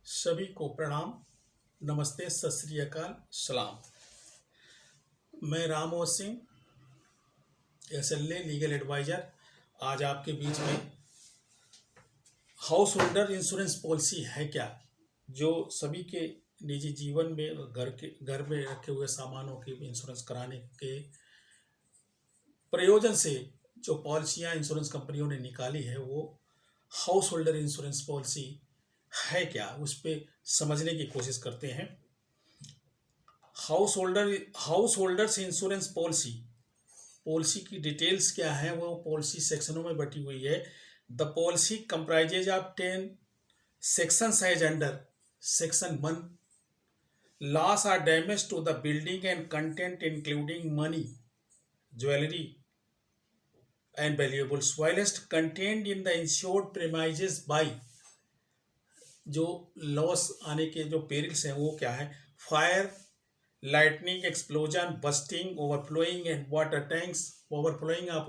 सभी को प्रणाम। नमस्ते, सत श्री अकाल, सलाम। मैं रामो सिंह, SLA लीगल एडवाइजर, आज आपके बीच में हाउस होल्डर इंश्योरेंस पॉलिसी है क्या, जो सभी के निजी जीवन में घर में रखे हुए सामानों की इंश्योरेंस कराने के प्रयोजन से जो पॉलिसियां इंश्योरेंस कंपनियों ने निकाली है वो हाउस होल्डर इंश्योरेंस पॉलिसी है क्या, उस पर समझने की कोशिश करते हैं। हाउस होल्डर्स इंश्योरेंस पॉलिसी की डिटेल्स क्या है, वो पॉलिसी सेक्शनों में बटी हुई है। The policy comprises of 10 sections as under section 1। Loss or damage to the building and content including money, jewellery and valuables whilst contained in the insured premises by, जो लॉस आने के जो पेरिल्स हैं वो क्या है? Fire, lightning, explosion, bursting, overflowing of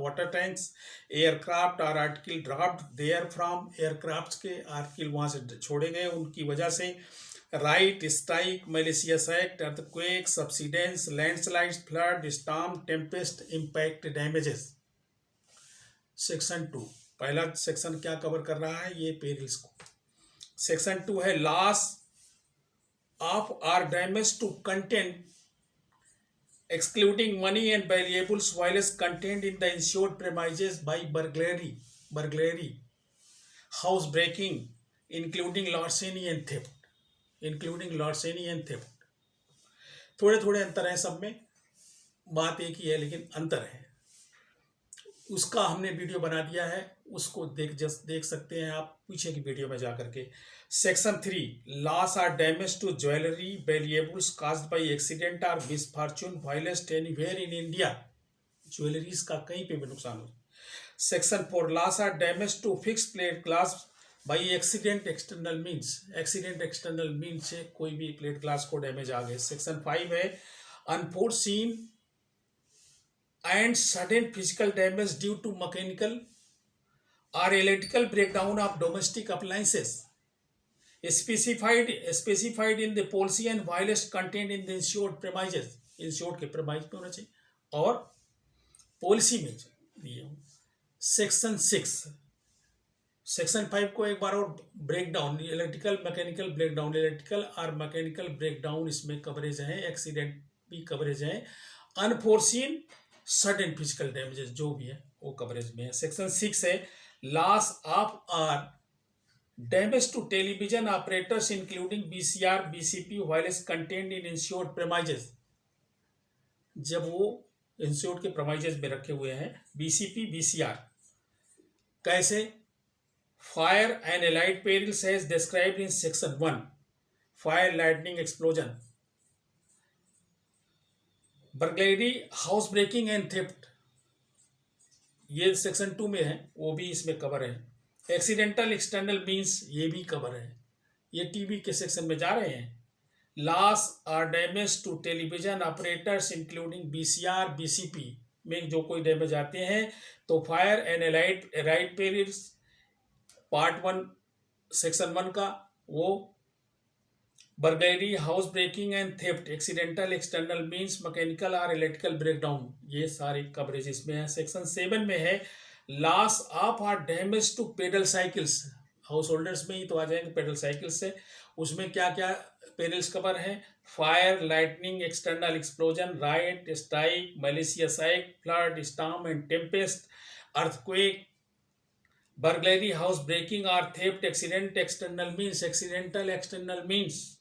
water tanks, aircraft or article dropped there from aircrafts के article वहाँ से छोड़े गए उनकी वजह से, right, strike, malicious act, earthquake, subsidence, landslides, flood, storm, Tempest, impact, damages. Section 2, पहला सेक्शन क्या कवर कर रहा है? ये पेरिल्स को। सेक्शन 2 है loss of or damage to content excluding money and valuables while contained in the insured premises by burglary, house breaking, including larceny and theft। थोड़े थोड़े अंतर हैं सब में, बात एक ही है लेकिन अंतर है। उसका हमने वीडियो बना दिया है, उसको देख सकते हैं आप पीछे की वीडियो में जाकर के। Section 3, loss or damage to jewellery valuables caused by accident और misfortune whilst anywhere in India. Jewelleries का कहीं पे भी नुकसान हो। Section 4, loss or damage to fix plate glass by accident external means से कोई भी प्लेट ग्लास को डैमेज आ गए। सेक्शन 5 है unforeseen and sudden physical damage due to mechanical or electrical breakdown of domestic appliances specified in the policy and whilst contained in the insured premises। Insured के premise में होना चाहिए और policy में दिए। सेक्शन 6, सेक्शन 5 को एक बार और ब्रेकडाउन, इलेक्ट्रिकल और मैकेनिकल ब्रेकडाउन इसमें कवरेज है, एक्सीडेंट भी कवरेज है, अनफोर्सीन सडन फिजिकल डैमेजेस जो भी है वो कवरेज में है। सेक्शन 6 है loss of or damage to television operators including VCR BCP wireless content in insured premises. जब वो इंश्योर्ड के प्रेमाइजेस में रखे हुए हैं BCP VCR, कैसे? Fire and allied perils as described in section 1, fire, lightning, explosion, burglary, house breaking and theft, ये section 2 में है, वो भी इसमें कवर है। एक्सीडेंटल एक्सटर्नल मीन्स ये भी कवर है, ये टीवी के सेक्शन में जा रहे हैं। Loss or damage to television operators including VCR BCP में जो कोई डैमेज आते हैं तो fire and allied perils part 1 section 1 का, वो burglary, house breaking and theft, accidental external means, mechanical और इलेक्ट्रिकल ब्रेकडाउन, ये सारे कवरेज इसमें है। सेक्शन 7 में है loss of or damage to pedal cycles, householders में ही तो आ जाएंगे पेडल साइकिल्स से। उसमें क्या क्या पेरिल्स कवर है? Fire, lightning, external explosion, riot, strike, malicious act, flood, storm and Tempest, earthquake, burglary, house breaking or theft, accidental external means,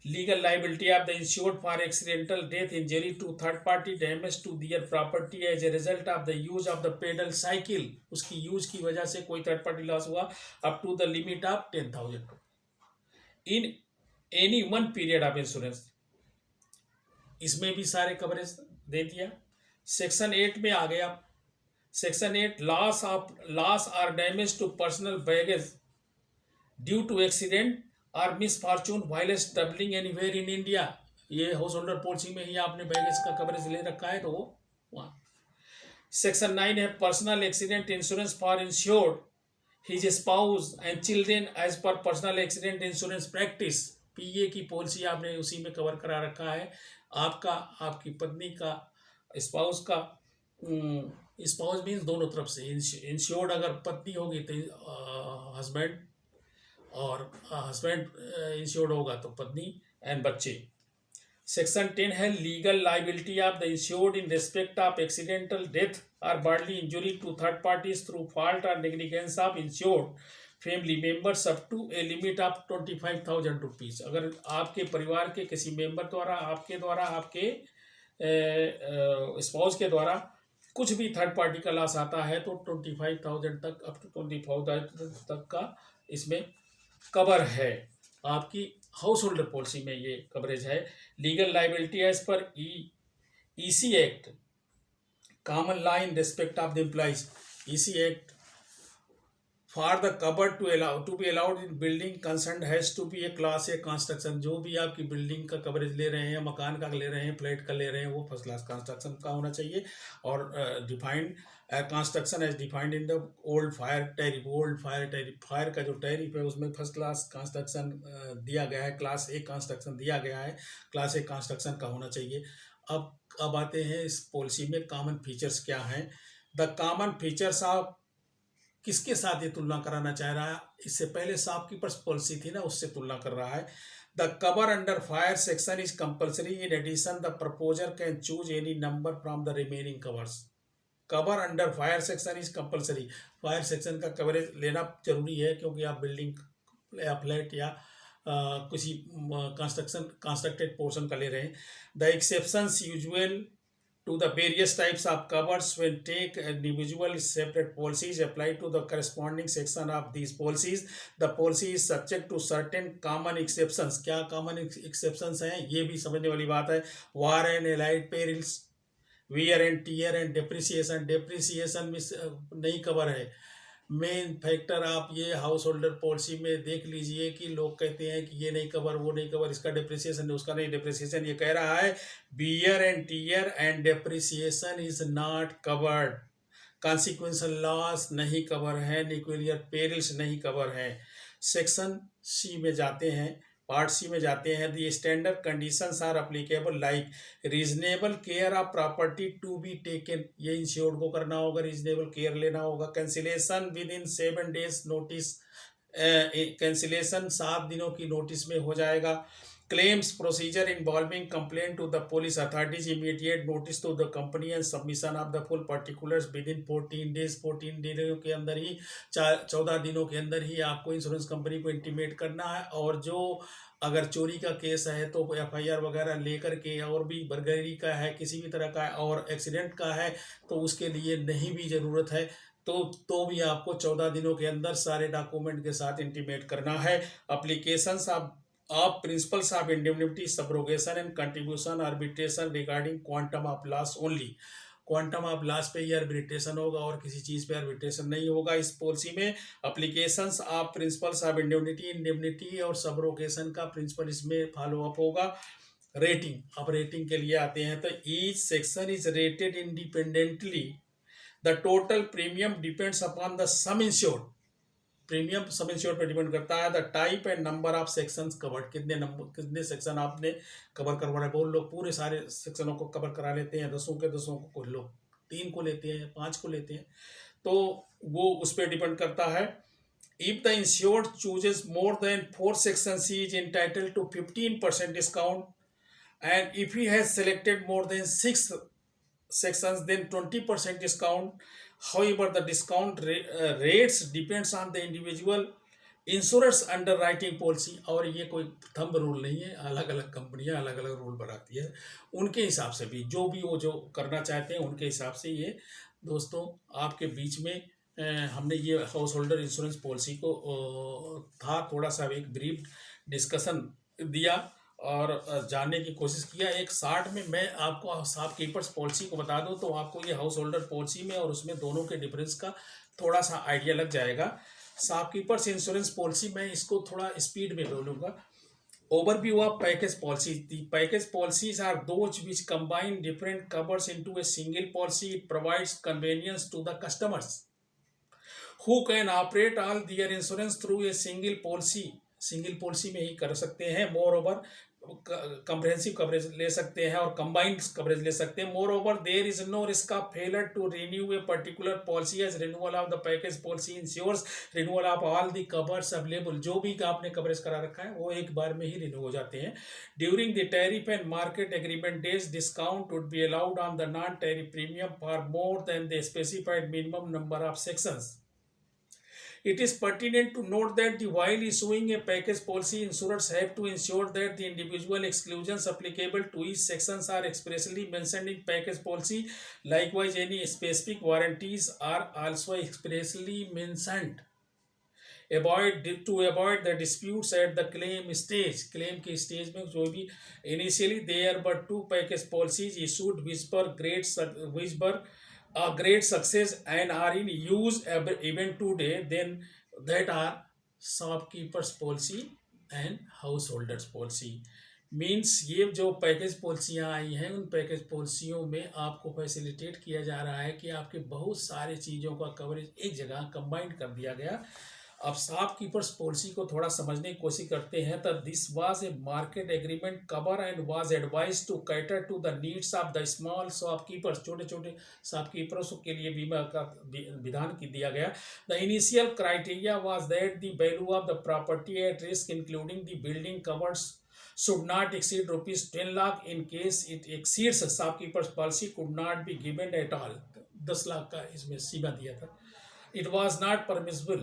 legal liability of the insured for accidental death, injury to third party, damage to their property as a result of the use of the pedal cycle, उसकी use की वजह से कोई third party loss हुआ up to the limit of 10,000 in any one period of insurance, इसमें भी सारे coverage दे दिया। सेक्शन 8 में आ गया। Section 8, loss or damage to personal baggage due to accident और misfortune whilst travelling anywhere in India, ये हाउस होल्डर पॉलिसी में ही आपने बैगेज का कवरेज ले रखा है तो वो वहाँ। सेक्शन 9 है personal accident insurance for insured his spouse and children as per personal accident insurance practice. PA की पॉलिसी आपने उसी में कवर करा रखा है। आपका, आपकी पत्नी का, स्पाउस का, स्पाउस मीन्स दोनों तरफ से। इंश्योर्ड अगर पत्नी होगी तो हस्बैंड, और हस्बैंड इंश्योर्ड होगा तो पत्नी एंड बच्चे। सेक्शन 10 है legal liability of the insured in respect of accidental death और bodily injury to third parties through fault और negligence of insured family members up to a limit of 25,000 rupees. अगर आपके परिवार के किसी मेंबर द्वारा, आपके द्वारा, आपके स्पाउस के द्वारा कुछ भी थर्ड पार्टी का लॉस आता है तो 25,000 तक, अप टू 25,000 तक का इसमें कवर है। आपकी हाउस होल्डर पॉलिसी में ये कवरेज है। Legal liability as per EC act, common law in respect of the employees. EC act for the cover to be allowed in building concern has to be a class A construction. जो भी आपकी building का coverage ले रहे हैं, मकान का ले रहे हैं, फ्लैट का ले रहे हैं, वो फर्स्ट क्लास कंस्ट्रक्शन का होना चाहिए। और defined construction as defined in the old fire tariff. Old fire tariff, fire का जो टैरिफ है उसमें फर्स्ट क्लास कंस्ट्रक्शन दिया गया है, क्लास ए कंस्ट्रक्शन दिया गया है, क्लास ए कंस्ट्रक्शन का होना चाहिए। अब आते हैं इस पॉलिसी में कॉमन फीचर्स क्या हैं। द कॉमन फीचर्स ऑफ, किसके साथ ये तुलना कराना चाह रहा है, इससे पहले शॉपकीपर्स पॉलिसी थी ना, उससे तुलना कर रहा है। The cover under fire section is compulsory. In addition the proposer can choose any number from the remaining covers. Cover under fire section is compulsory. Fire section का कवरेज लेना जरूरी है क्योंकि आप बिल्डिंग या फ्लैट या किसी कंस्ट्रक्टेड पोर्शन का ले रहे हैं। The exceptions usual to the various types of covers when take individual separate policies apply to the corresponding section of these policies. The policy is subject to certain common exceptions. क्या common exceptions हैं ये भी समझने वाली बात है। war and allied perils, wear and tear and depreciation। depreciation में नहीं कवर है। मेन फैक्टर आप ये हाउस होल्डर पॉलिसी में देख लीजिए कि लोग कहते हैं कि ये नहीं कवर, वो नहीं कवर, इसका डिप्रिसिएशन, उसका नहीं डिप्रिसिएशन। ये कह रहा है wear and tear and depreciation is not covered. Consequential loss नहीं कवर है, न्यूक्लियर पेरिल्स नहीं कवर है। सेक्शन सी में जाते हैं, पार्ट सी में जाते हैं। The standard conditions are applicable like reasonable care of property to be taken. ये इंश्योर्ड को करना होगा, रीजनेबल केयर लेना होगा। Cancellation within 7 days notice, cancellation 7 दिनों की नोटिस में हो जाएगा। Claims procedure involving complaint to the police authorities, immediate notice to the company and submission of the full particulars within 14 days। 14 दिनों के अंदर ही, 14 दिनों के अंदर ही आपको इंश्योरेंस कंपनी को इंटीमेट करना है। और जो अगर चोरी का केस है तो एफआईआर वगैरह लेकर के, और भी बर्गलरी का है, किसी भी तरह का है, और एक्सीडेंट का है तो उसके लिए नहीं भी ज़रूरत है तो भी आपको 14 दिनों के अंदर सारे डॉक्यूमेंट के साथ इंटीमेट करना है। Applications of principles of indemnity, subrogation and contribution, arbitration regarding quantum of loss only. Quantum of loss पे ही आर्बिट्रेशन होगा और किसी चीज़ पे आर्बिट्रेशन नहीं होगा इस पॉलिसी में। Applications of principles of indemnity और सब्रोगेशन का प्रिंसिपल इसमें फॉलो अप होगा। रेटिंग, अब रेटिंग के लिए आते हैं तो each section is rated independently. The total premium depends upon the some insured. Premium some insured पर डिपेंड करता है। The type and number of sections covered, कितने सेक्शन आपने कवर करवाना है। बहुत लोग पूरे सारे सेक्शनों को कवर करा लेते हैं, 10 के 10 को, कुछ लोग 3 को लेते हैं, 5 को लेते हैं, तो वो उस पर डिपेंड करता है। If the insured chooses more than 4 sections he is entitled to 15% discount, and if he has selected more than 6 sections then 20% discount. However, the discount rates depends on the individual insurance under writing policy. और ये कोई thumb rule नहीं है, अलग अलग कंपनियां अलग अलग रूल बनाती है, उनके हिसाब से भी जो भी वो जो करना चाहते हैं उनके हिसाब से ये दोस्तों आपके बीच में हमने ये हाउस होल्डर इंश्योरेंस पॉलिसी को था थोड़ा सा एक ब्रीफ डिस्कशन दिया और जानने की कोशिश किया। एक शॉर्ट में मैं आपको शॉपकीपर्स पॉलिसी को बता दूं तो आपको ये हाउस होल्डर पॉलिसी में और उसमें दोनों के डिफरेंस का थोड़ा सा आइडिया लग जाएगा। शॉपकीपर्स इंश्योरेंस पॉलिसी में इसको थोड़ा स्पीड में बोलूँगा। Overview of package policy. The package policies are those which combine different covers into a single policy. It provides convenience to the customers who can operate all their insurance through a single policy में ही कर सकते हैं। More over comprehensive coverage ले सकते हैं और combined coverage ले सकते हैं। Moreover there is no risk of failure to renew a particular policy as renewal of the package policy insures renewal of all the covers available. जो भी आपने कवरेज करा रखा है वो एक बार में ही रिन्यू हो जाते हैं। During the tariff and market agreement days discount would be allowed on the non tariff premium for more than the specified minimum number of sections. It is pertinent to note that while issuing a package policy, insurers have to ensure that the individual exclusions applicable to each sections are expressly mentioned in package policy. Likewise, any specific warranties are also expressly mentioned. To avoid the disputes at the claim stage. Claim के stage में जो भी initially there were two package policies issued which were a great success and are in use even today, then that are shopkeepers policy and householders policy. Means ये जो package पॉलिसियाँ आई हैं उन package पॉलिसियों में आपको फैसिलिटेट किया जा रहा है कि आपके बहुत सारे चीज़ों का कवरेज एक जगह कंबाइंड कर दिया गया। अब शॉपकीपर्स पॉलिसी को थोड़ा समझने की कोशिश करते हैं तो this was a market agreement cover and was advise to cater to the needs of the small shopkeepers. छोटे छोटे शॉपकीपर्स के लिए बीमा का विधान दिया गया। The initial criteria was that the value of the property at risk including the building covers should not exceed rupees 10 lakh. In case it exceeds, shopkeepers policy could not be given at all. 10 lakh का इसमें सीमा दिया था। It was not permissible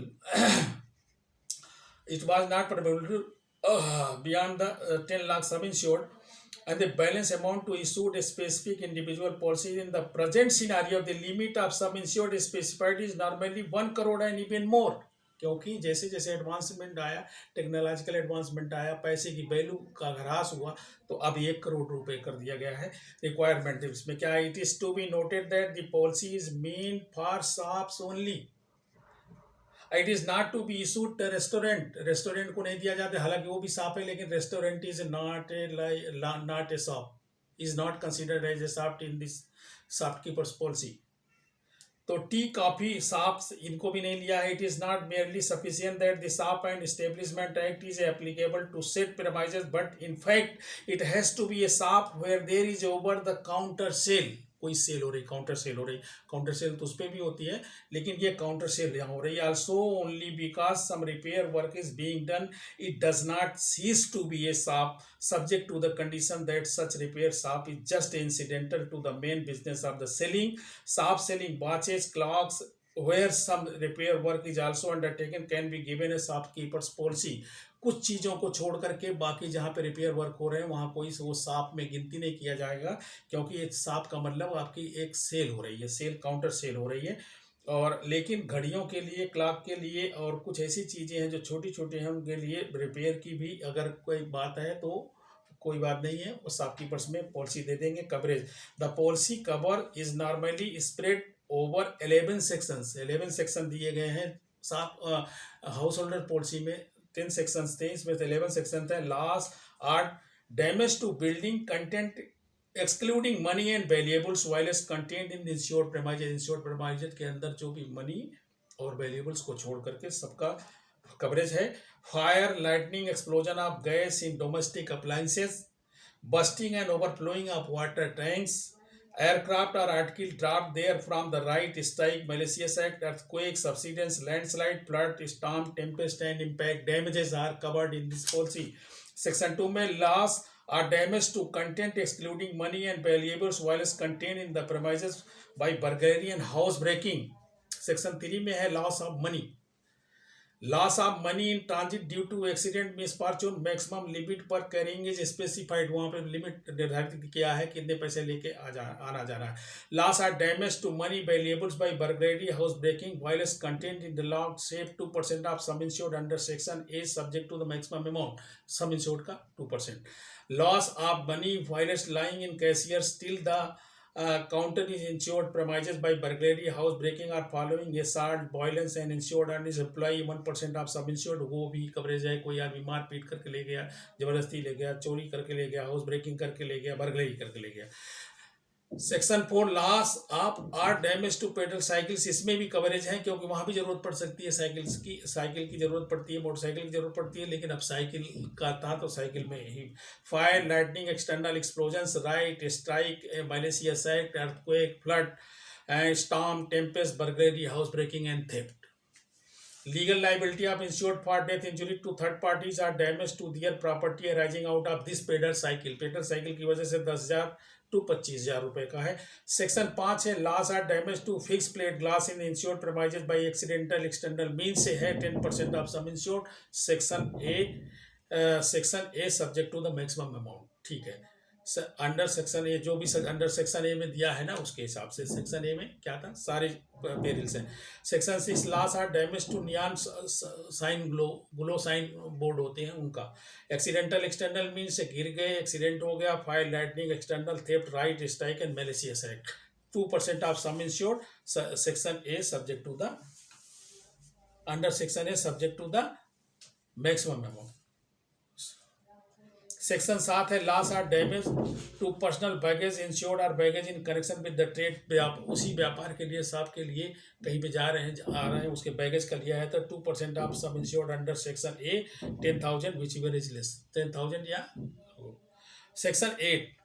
beyond the 10 lakh sum insured and the balance amount to issue a specific individual policy. In the present scenario, the limit of sum insured specified is normally 1 crore and even more. क्योंकि जैसे जैसे advancement आया, technological advancement आया, पैसे की value का ह्रास हुआ तो अब 1 करोड़ रुपए कर दिया गया है रिक्वायरमेंट। इसमें क्या है? It is to be noted that the policy is meant for shops only. It is not to be issued restaurant को नहीं दिया जाता, हालांकि वो भी शॉप है लेकिन restaurant is not a shop, is not considered as a shop in this shopkeepers policy. तो टी कॉफी शॉप्स इनको भी नहीं लिया है। It is not merely sufficient that the shop and establishment act is applicable to said premises, but in fact it has to be a shop where there is over the counter sale. कोई sale हो रही, counter sale हो रही, counter sale तो उस पर भी होती है लेकिन ये काउंटर सेल यहाँ हो रही है। Also only because some repair work is being done it does not cease to be a shop subject to the condition that such repair shop is just incidental to the main business of the selling watches, clocks, where some repair work is also undertaken can be given a shopkeeper's policy. कुछ चीज़ों को छोड़ करके बाकी जहाँ पे repair work हो रहे हैं वहाँ कोई वो शॉप में गिनती नहीं किया जाएगा, क्योंकि एक शॉप का मतलब आपकी एक सेल हो रही है, सेल काउंटर सेल हो रही है। और लेकिन घड़ियों के लिए, क्लॉक के लिए और कुछ ऐसी चीज़ें हैं जो छोटी छोटी हैं उनके लिए रिपेयर की भी अगर कोई बात है तो कोई बात नहीं है, वो शॉपकीपर्स में पॉलिसी दे देंगे coverage. The policy cover is normally spread over 11 sections. 11 section दिए गए हैं। हाउस होल्डर पॉलिसी में 10 सेक्शंस थे, इसमें 11 सेक्शन थे। Loss or damage to building content excluding money and valuables whilst content in insured premises. Insured premises के अंदर जो भी मनी और वैल्यूएबल्स को छोड़ करके सबका कवरेज है। Fire, lightning, explosion of gas in domestic appliances, bursting and overflowing of water tanks, aircraft or article dropped there from the right, strike, malicious act, earthquake, subsidence, landslide, flood, storm, tempest and impact damages are covered in this policy. Section 2 में loss or damage to content excluding money and valuables while contained in the premises by burglary and house breaking. Section 3 में है loss of money. Loss of money in transit due to accident, misfortune, maximum limit per carrying is specified. वहाँ पे limit निर्धारित किया है कितने पैसे लेके आना जाना है। Loss or damage to money valuables by burglary, house breaking, violence content in the lock safe 2% of sum insured under section A subject to the maximum amount sum insured का 2%। Loss of money violence lying in cashier still the counter is insured premises by burglary, house breaking or following assault, violence and insured and is employee 1% of sub insured, वो भी coverage है। कोई आदमी मार पीट करके ले गया, जबरदस्ती ले गया, चोरी करके ले गया, हाउस ब्रेकिंग करके ले गया, बर्गलरी करके ले गया। Section 4 loss of or damage to pedal cycles, इसमें भी कवरेज है क्योंकि वहां भी जरूरत पड़ सकती है साइकिल की जरूरत पड़ती है, मोटरसाइकिल की जरूरत पड़ती है, लेकिन अब साइकिल का था तो साइकिल में ही। Fire, lightning, external explosion, riot strike, malicious act, earthquake, flood and storm, tempest, burglary, house breaking and theft. Legal liability of insured for death, injury to third parties or damage to their property arising out of this pedal cycle। Pedal cycle की वजह से 10,000 to 25,000 रुपए का है। Section 5 है loss और damage to fix plate glass in insured premises by accidental external mean से है 10% of sum insured. Section A subject to the maximum amount, ठीक है। अंडर सेक्शन ए, जो भी अंडर सेक्शन ए में दिया है ना उसके हिसाब से, सेक्शन ए में क्या था, सारे पेरिल्स हैं। सेक्शन 6 लॉस और damage to neon sign glow signboard होते हैं उनका। एक्सीडेंटल एक्सटर्नल मीन से गिर गए, एक्सीडेंट हो गया, fire, lightning, external, theft, riot strike and malicious act, 2% of sum insured. Section A subject to the under section A subject to the maximum amount. Section 7 है loss और damage to personal baggage insured और baggage in connection with the trade. उसी व्यापार के लिए साहब के लिए कहीं पे जा रहे हैं आ रहे हैं, उसके बैगेज का लिया है तो 2% of sum insured under section A 10,000 which ever is less 10,000 या। सेक्शन 8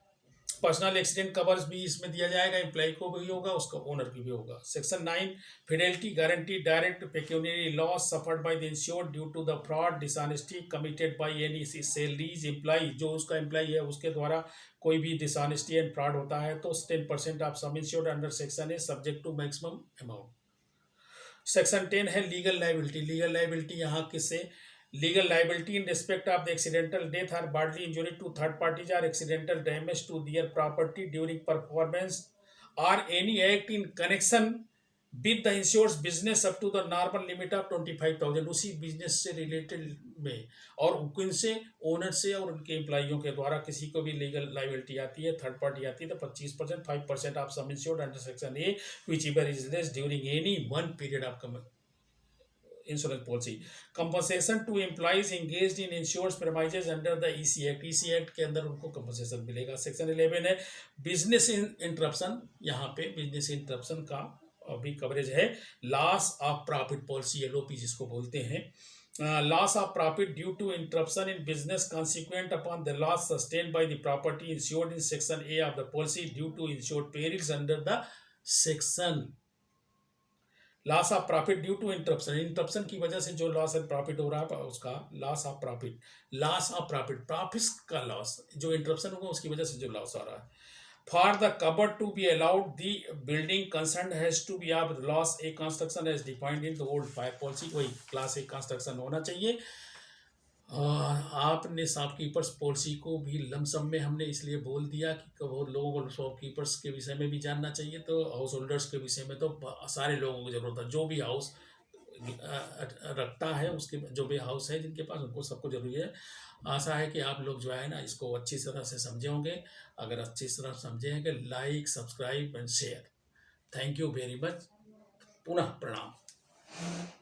पर्सनल एक्सीडेंट कवर्स भी इसमें दिया जाएगा, एम्प्लॉय को भी होगा, उसका ओनर की भी होगा। Section 9 fidelity guarantee direct pecuniary loss suffered by the insured due to the fraud dishonesty committed by any salaries employ, जो उसका एम्प्लॉय है उसके द्वारा कोई भी डिसऑनेस्टी एंड फ्रॉड होता है तो 10% of sum insured under section A subject to maximum amount. Section 10 है लीगल लाइबिलिटी। लीगल लाइबिलिटी यहाँ किससे, legal liability in respect of the accidental death or bodily injury to third parties or accidental damage to their property during performance or any act in connection with the insured's business up to the normal limit of 25,000, उसी business से related में, और उनसे owner से और उनके एम्प्लॉइयों के द्वारा किसी को भी लीगल लाइबिलिटी आती है, थर्ड पार्टी आती है तो 25%, 5% of sum insured under section A which ever is less during any one period of insurance policy। compensation to employees engaged in insurance premises under the EC Act, EC Act के अंदर उनको compensation मिलेगा। Section 11 है business interruption, यहाँ पे business interruption का भी coverage है। Loss of profit policy, LOP जिसको बोलते हैं, loss of profit due to interruption in business consequent upon the loss sustained by the property insured in section A of the policy due to insured perils under the section। Loss of profit due to interruption, interruption की वजह से जो loss and profit हो रहा है उसका loss of profit. Loss of profit, profits का loss, जो इंटरप्शन होगा उसकी वजह से जो लॉस आ रहा है। For the cover to be allowed the building concern has to be of loss A construction as defined in the old fire policy, वही क्लास ए कंस्ट्रक्शन होना चाहिए। आपने शॉपकीपर्स पॉलिसी को भी लमसम में हमने इसलिए बोल दिया कि बहुत लोगों को शॉपकीपर्स के विषय में भी जानना चाहिए, तो हाउस होल्डर्स के विषय में तो सारे लोगों की ज़रूरत है, जो भी हाउस रखता है उसके, जो भी हाउस है जिनके पास, उनको सबको जरूरी है। आशा है कि आप लोग जो है ना इसको अच्छी तरह से समझे होंगे। अगर अच्छी तरह समझे हैं कि like, subscribe and share. Thank you very much. पुनः प्रणाम।